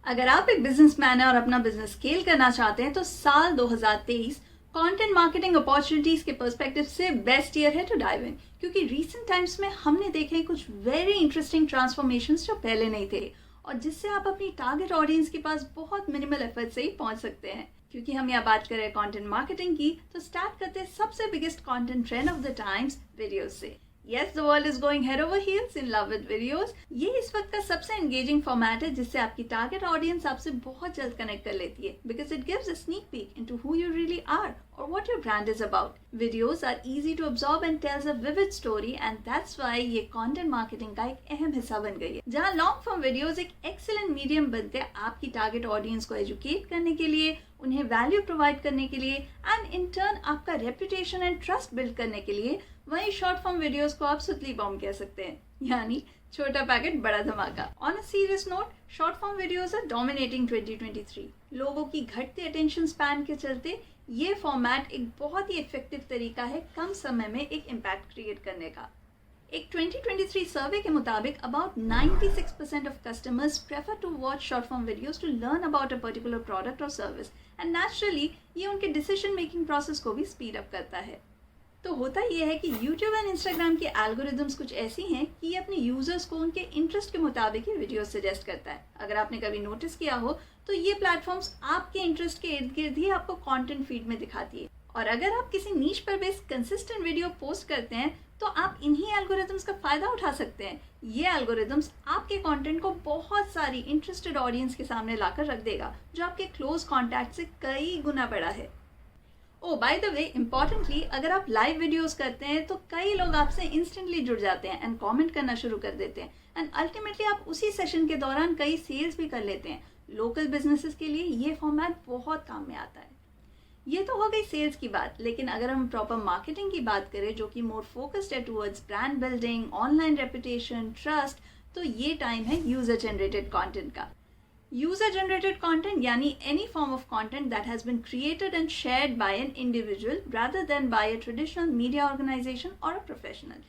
अगर आप एक बिजनेसमैन हैं और अपना बिजनेस स्केल करना चाहते हैं तो साल 2023 कंटेंट मार्केटिंग अपॉर्चुनिटीज के पर्सपेक्टिव से बेस्ट ईयर है टू डाइव इन, क्योंकि रीसेंट टाइम्स में हमने देखे हैं कुछ वेरी इंटरेस्टिंग ट्रांसफॉर्मेशंस जो पहले नहीं थे और जिससे आप अपनी टारगेट ऑडियंस के पास बहुत मिनिमल एफर्ट से ही पहुंच सकते हैं। क्योंकि हम यहाँ बात कर रहे हैं कंटेंट मार्केटिंग की, तो स्टार्ट करते हैं सबसे biggest content trend of the times, videos से। Yes, the world is going head over heels in love with videos. ये इस वक्त का सबसे engaging format है जिससे आपकी target audience आपसे बहुत जल्द connect कर लेती है, because it gives a sneak peek into who you really are or what your brand is about. Videos are easy to absorb and tells a vivid story, and that's why ये content marketing का एक अहम हिस्सा बन गई है, जहाँ long form videos एक excellent medium बनते हैं आपकी target audience को educate करने के लिए, उन्हें value provide करने के लिए, and in turn आपका reputation and trust build करने के लिए। वहीं शॉर्ट फॉर्म वीडियोस को आप सुतली बॉम्ब कह सकते हैं, यानी छोटा पैकेट बड़ा धमाका। On a serious note, short form videos are dominating 2023। लोगों की घटते अटेंशन स्पैन के चलते ये फॉर्मेट एक बहुत ही इफेक्टिव तरीका है कम समय में एक इम्पैक्ट क्रिएट करने का। एक 2023 सर्वे के मुताबिक about 96% of customers prefer to watch short form videos to learn about a particular product और सर्विस, एंड नेचुरली ये उनके डिसीजन मेकिंग प्रोसेस को भी स्पीड अप करता है। तो होता यह है कि YouTube एंड Instagram के एल्गोरिदम्स कुछ ऐसी हैं कि ये अपने यूजर्स को उनके इंटरेस्ट के मुताबिक ही वीडियो सजेस्ट करता है। अगर आपने कभी नोटिस किया हो तो ये प्लेटफॉर्म्स आपके इंटरेस्ट के इर्द गिर्द ही आपको कंटेंट फीड में दिखाती है, और अगर आप किसी नीश पर बेस्ड कंसिस्टेंट वीडियो पोस्ट करते हैं तो आप इन्हीं एल्गोरिदम्स का फायदा उठा सकते हैं। ये एल्गोरिदम्स आपके कंटेंट को बहुत सारी इंटरेस्टेड ऑडियंस के सामने लाकर रख देगा, जो आपके क्लोज कॉन्टैक्ट से कई गुना बड़ा है। बाय द वे, इम्पॉर्टेंटली, अगर आप लाइव वीडियोस करते हैं तो कई लोग आपसे इंस्टेंटली जुड़ जाते हैं एंड कमेंट करना शुरू कर देते हैं, एंड अल्टीमेटली आप उसी सेशन के दौरान कई सेल्स भी कर लेते हैं। लोकल बिजनेसेस के लिए ये फॉर्मेट बहुत काम में आता है। ये तो हो गई सेल्स की बात, लेकिन अगर हम प्रॉपर मार्केटिंग की बात करें जो कि मोर फोकस्ड है towards brand building, online reputation, trust, तो ये टाइम है यूजर जनरेटेड कंटेंट का। User generated content यानी any form of content that has been created and shared by an individual rather than by a traditional media organization or a professional.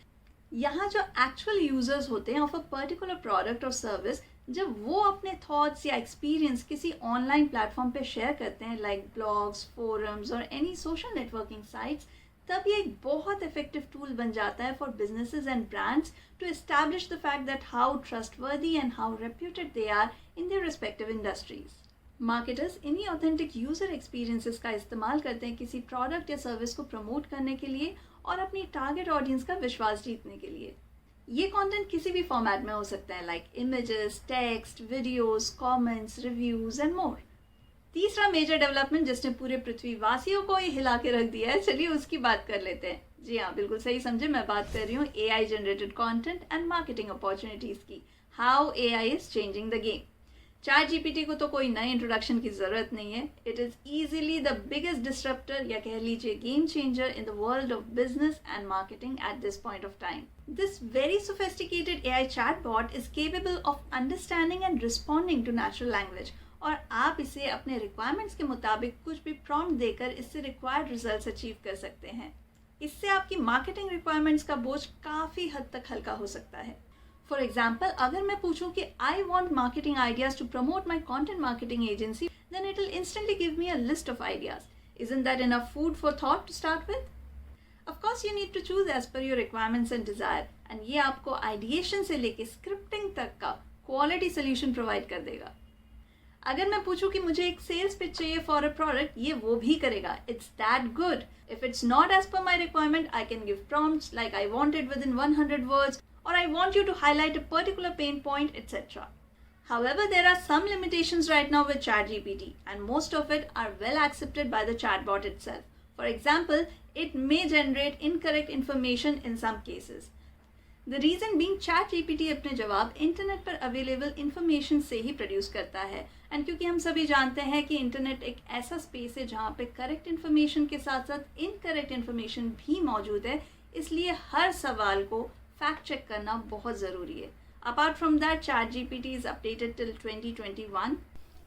यहाँ जो actual users होते हैं of a particular product or service, जब वो अपने thoughts या experience किसी online platform पे share करते हैं like blogs, forums or any social networking sites, तब ये एक बहुत इफेक्टिव टूल बन जाता है for businesses and brands to establish the fact that how trustworthy and how reputed they are in their respective industries. Marketers इन्हीं authentic user experiences का इस्तेमाल करते हैं किसी प्रोडक्ट या सर्विस को प्रमोट करने के लिए और अपनी टारगेट ऑडियंस का विश्वास जीतने के लिए। ये कंटेंट किसी भी फॉर्मेट में हो सकता है, like images, text, videos, comments, reviews and more. तीसरा मेजर डेवलपमेंट जिसने पूरे पृथ्वी वासियों को ही हिला के रख दिया है, चलिए उसकी बात कर लेते हैं। जी हाँ, बिल्कुल सही समझे, मैं बात कर रही हूँ AI generated content and marketing opportunities की। How AI is changing the game. ChatGPT को तो कोई नए इंट्रोडक्शन की जरूरत नहीं है। It is easily the biggest disruptor या कह लीजिए game changer in the world of business and marketing at this point of time. This very sophisticated AI chatbot is capable of understanding and responding to natural language, और आप इसे अपने requirements के मुताबिक कुछ भी प्रॉम्प्ट देकर इससे रिक्वायर्ड रिजल्ट्स अचीव कर सकते हैं। इससे आपकी मार्केटिंग रिक्वायरमेंट्स का बोझ काफ़ी हद तक हल्का हो सकता है। फॉर एग्जाम्पल, अगर मैं पूछूं कि I want marketing ideas to promote my content marketing agency, then it will instantly give me a list of ideas. Isn't that enough food for thought to start with? Of course you need to choose as per your requirements and desire, and ये आपको ideation से लेके scripting तक का quality solution provide कर देगा। अगर मैं पूछूं कि मुझे एक सेल्स पिच चाहिए फॉर अ प्रोडक्ट, ये वो भी करेगा। It's that good. If it's not as per my requirement, I can give prompts like I want it within 100 words or I want you to highlight a particular pain point, etc. However, there are some limitations right now with ChatGPT, and most of it are well accepted by the chatbot itself. For example, it may generate incorrect information in some cases. The reason being, ChatGPT अपने जवाब internet पर available information से ही produce करता है, and क्योंकि हम सभी जानते हैं कि इंटरनेट एक ऐसा स्पेस है जहाँ पे करेक्ट इन्फॉर्मेशन के साथ साथ इनकरेक्ट इन्फॉर्मेशन भी मौजूद है, इसलिए हर सवाल को फैक्ट चेक करना बहुत ज़रूरी है। Apart from that, ChatGPT is updated till 2021.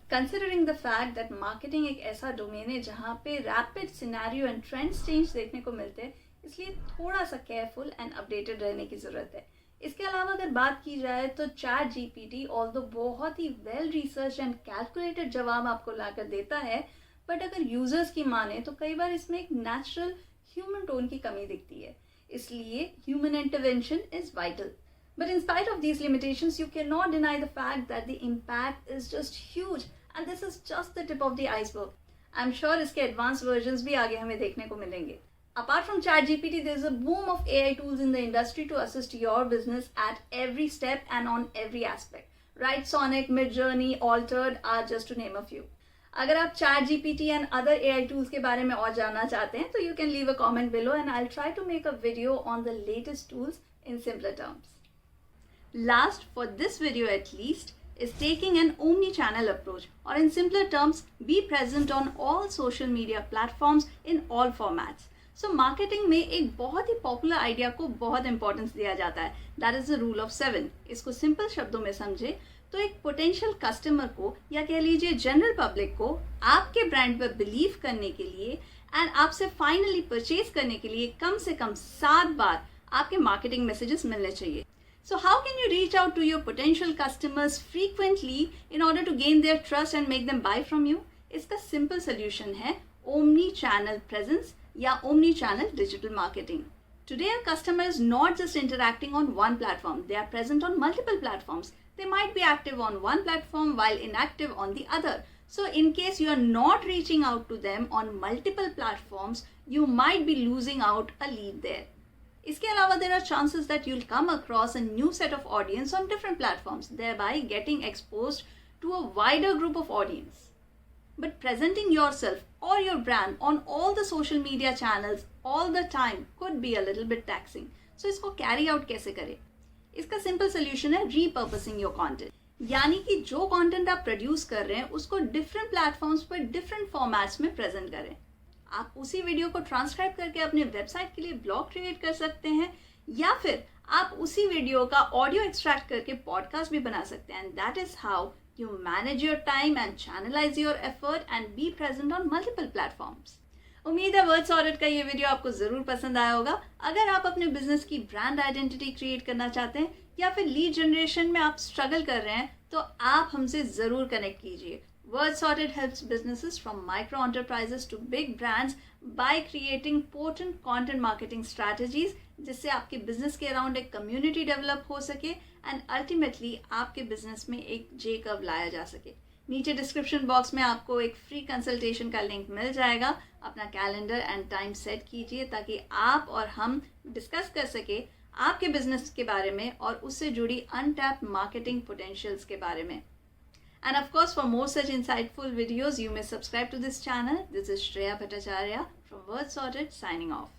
Considering the fact that marketing एक ऐसा डोमेन है जहाँ पे rapid scenario and trends change देखने को मिलते हैं, इसलिए थोड़ा सा केयरफुल एंड अपडेटेड रहने की ज़रूरत है। इसके अलावा अगर बात की जाए तो चैट जीपीटी ऑल्दो बहुत ही वेल रिसर्च एंड कैलकुलेटेड जवाब आपको लाकर देता है, बट अगर यूजर्स की माने तो कई बार इसमें एक नेचुरल ह्यूमन टोन की कमी दिखती है, इसलिए human intervention is vital. But in spite of these limitations, you cannot deny the fact that the impact is just huge, and this is just the tip of the iceberg. I'm sure इसके advanced versions भी आगे हमें देखने को मिलेंगे. Apart from ChatGPT, there is a boom of AI tools in the industry to assist your business at every step and on every aspect. Right, Sonic, Midjourney, Altered are just to name a few. अगर आप ChatGPT and other AI tools के बारे में और जानना चाहते हैं तो you can leave a comment below and I'll try to make a video on the latest tools in simpler terms. Last, for this video at least, is taking an omni-channel approach, or in simpler terms, be present on all social media platforms in all formats. So marketing में एक बहुत ही popular idea को बहुत importance दिया जाता है, that is the rule of 7. इसको simple शब्दों में समझे तो एक पोटेंशियल कस्टमर को या कह लीजिए जनरल पब्लिक को आपके ब्रांड पर बिलीव करने के लिए एंड आपसे फाइनली परचेज करने के लिए कम से कम 7 बार आपके मार्केटिंग मैसेजेस मिलने चाहिए. So how can you reach out to your potential customers frequently in order to gain their trust and make them buy from you? इसका simple solution है omni-channel presence या omni-channel digital marketing. Today a customer is not just interacting on one platform, they are present on multiple platforms. They might be active on one platform while inactive on the other. So in case you are not reaching out to them on multiple platforms, you might be losing out a lead there. इसके अलावा there are chances that you'll come across a new set of audience on different platforms, thereby getting exposed to a wider group of audience. But presenting yourself or your brand on all the social media channels all the time could be a little bit taxing. So इसको carry out कैसे करें? इसका simple solution है repurposing your content. यानी कि जो content आप produce कर रहे हैं उसको different platforms पर different formats में present करें. आप उसी वीडियो को ट्रांसक्राइब करके अपने वेबसाइट के लिए ब्लॉग क्रिएट कर सकते हैं या फिर आप उसी वीडियो का ऑडियो एक्सट्रैक्ट करके पॉडकास्ट भी बना सकते हैं. And that is how you manage your time and channelise your effort and be present on multiple platforms. उम्मीद है वर्ड सॉर्टेड का ये वीडियो आपको जरूर पसंद आया होगा. अगर आप अपने बिजनेस की ब्रांड आइडेंटिटी क्रिएट करना चाहते हैं या फिर लीड जनरेशन में आप स्ट्रगल कर रहे हैं तो आप हमसे जरूर कनेक्ट कीजिए. Word Sorted helps businesses from micro enterprises to big brands by creating potent content marketing strategies जिससे आपके बिजनेस के अराउंड एक कम्युनिटी डेवलप हो सके एंड अल्टीमेटली आपके बिजनेस में एक जे कर्व लाया जा सके. नीचे डिस्क्रिप्शन बॉक्स में आपको एक फ्री कंसल्टेशन का लिंक मिल जाएगा. अपना कैलेंडर एंड टाइम सेट कीजिए ताकि आप और हम डिस्कस कर सके आपके बिजनेस के बारे में और उससे जुड़ी अनटैप्ड मार्केटिंग पोटेंशियल्स के बारे में. And of course, for more such insightful videos, you may subscribe to this channel. This is Shreya Bhattacharya from Word Sorted signing off.